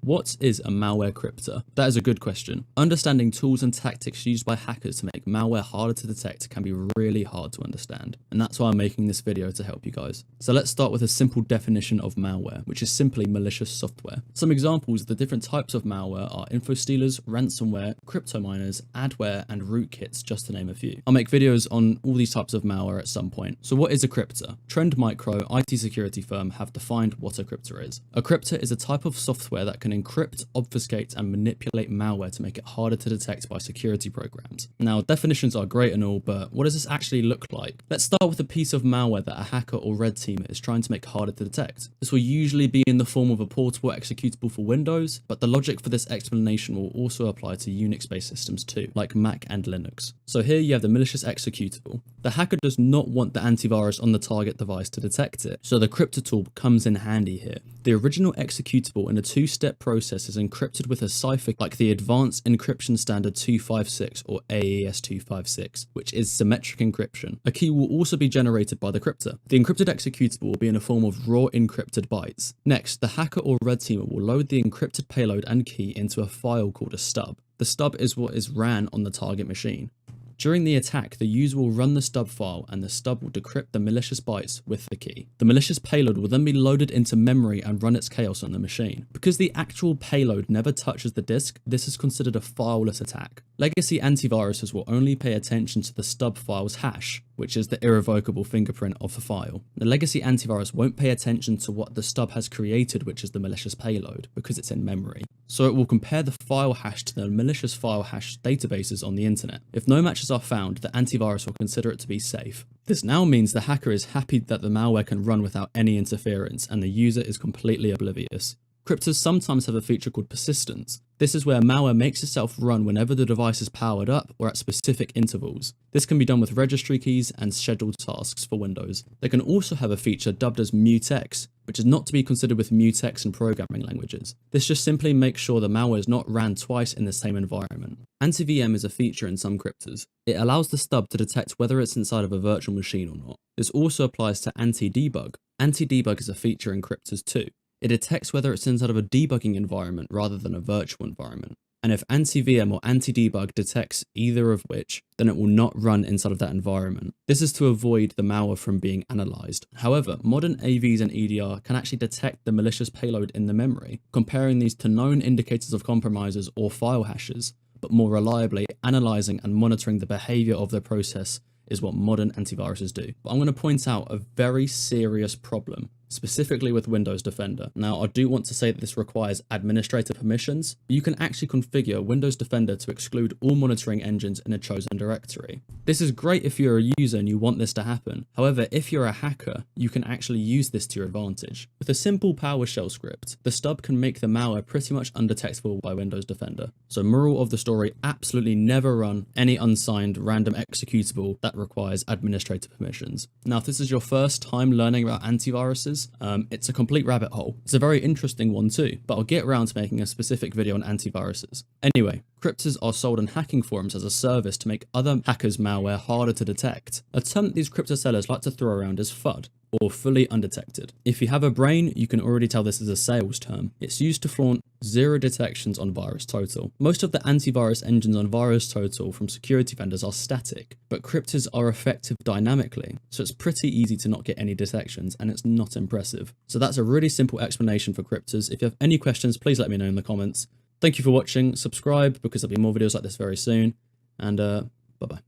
What is a malware crypter? That is a good question. Understanding tools and tactics used by hackers to make malware harder to detect can be really hard to understand, and that's why I'm making this video to help you guys. So let's start with a simple definition of malware, which is simply malicious software. Some examples of the different types of malware are infostealers, ransomware, crypto miners, adware, and rootkits, just to name a few. I'll make videos on all these types of malware at some point. So what is a crypter? Trend Micro, IT security firm, have defined what a crypter is. A crypter is a type of software that can encrypt, obfuscate, and manipulate malware to make it harder to detect by security programs. Now, definitions are great and all, but what does this actually look like? Let's start with a piece of malware that a hacker or red teamer is trying to make harder to detect. This will usually be in the form of a portable executable for Windows, but the logic for this explanation will also apply to Unix-based systems too, like Mac and Linux. So here you have the malicious executable. The hacker does not want the antivirus on the target device to detect it, so the crypto tool comes in handy here. The original executable in a two-step process is encrypted with a cipher like the Advanced Encryption Standard 256 or AES 256, which is symmetric encryption. A key will also be generated by the crypter. The encrypted executable will be in a form of raw encrypted bytes. Next, the hacker or red teamer will load the encrypted payload and key into a file called a stub. The stub is what is ran on the target machine. During the attack, the user will run the stub file and the stub will decrypt the malicious bytes with the key. The malicious payload will then be loaded into memory and run its chaos on the machine. Because the actual payload never touches the disk, this is considered a fileless attack. Legacy antiviruses will only pay attention to the stub file's hash, which is the irrevocable fingerprint of the file. The legacy antivirus won't pay attention to what the stub has created, which is the malicious payload, because it's in memory. So it will compare the file hash to the malicious file hash databases on the internet. If no matches are found, the antivirus will consider it to be safe. This now means the hacker is happy that the malware can run without any interference and the user is completely oblivious. Crypters sometimes have a feature called persistence. This is where malware makes itself run whenever the device is powered up or at specific intervals. This can be done with registry keys and scheduled tasks for Windows. They can also have a feature dubbed as mutex, which is not to be considered with mutex in programming languages. This just simply makes sure the malware is not ran twice in the same environment. Anti-VM is a feature in some crypters. It allows the stub to detect whether it's inside of a virtual machine or not. This also applies to anti-debug. Anti-debug is a feature in crypters too. It detects whether it's inside of a debugging environment rather than a virtual environment. And if anti-VM or anti-debug detects either of which, then it will not run inside of that environment. This is to avoid the malware from being analyzed. However, modern AVs and EDR can actually detect the malicious payload in the memory, comparing these to known indicators of compromises or file hashes, but more reliably analyzing and monitoring the behavior of the process is what modern antiviruses do. But I'm going to point out a very serious problem, specifically with Windows Defender. Now, I do want to say that this requires administrator permissions, but you can actually configure Windows Defender to exclude all monitoring engines in a chosen directory. This is great if you're a user and you want this to happen. However, if you're a hacker, you can actually use this to your advantage. With a simple PowerShell script, the stub can make the malware pretty much undetectable by Windows Defender. So moral of the story, absolutely never run any unsigned random executable that requires administrator permissions. Now, if this is your first time learning about antiviruses, it's a complete rabbit hole. It's a very interesting one too, but I'll get around to making a specific video on antiviruses. Anyway, crypters are sold on hacking forums as a service to make other hackers' malware harder to detect. A term that these crypto sellers like to throw around is FUD, or fully undetected. If you have a brain, you can already tell this is a sales term. It's used to flaunt zero detections on VirusTotal. Most of the antivirus engines on VirusTotal from security vendors are static, but crypters are effective dynamically, so it's pretty easy to not get any detections, and it's not impressive. So that's a really simple explanation for crypters. If you have any questions, please let me know in the comments. Thank you for watching, subscribe because there'll be more videos like this very soon, and bye-bye.